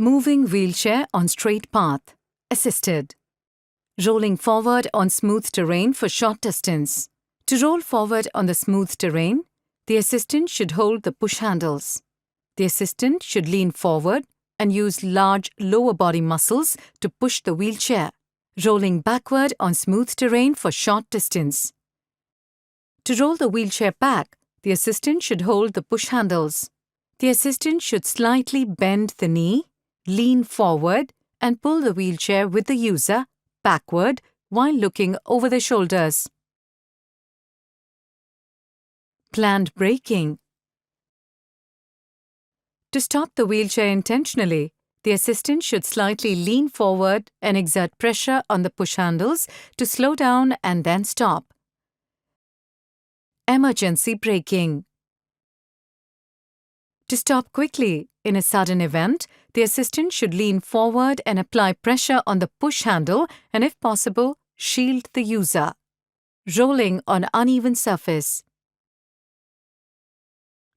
Moving wheelchair on straight path. Assisted. Rolling forward on smooth terrain for short distance. To roll forward on the smooth terrain, the assistant should hold the push handles. The assistant should lean forward and use large lower body muscles to push the wheelchair. Rolling backward on smooth terrain for short distance. To roll the wheelchair back, the assistant should hold the push handles. The assistant should slightly bend the knee, lean forward, and pull the wheelchair with the user backward while looking over the shoulders. Planned braking. To stop the wheelchair intentionally, the assistant should slightly lean forward and exert pressure on the push handles to slow down and then stop. Emergency braking. To stop quickly in a sudden event, the assistant should lean forward and apply pressure on the push handle and, if possible, shield the user. Rolling on uneven surface.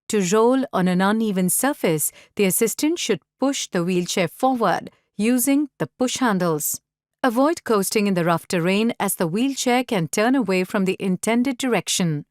To roll on an uneven surface, the assistant should push the wheelchair forward using the push handles. Avoid coasting in the rough terrain as the wheelchair can turn away from the intended direction.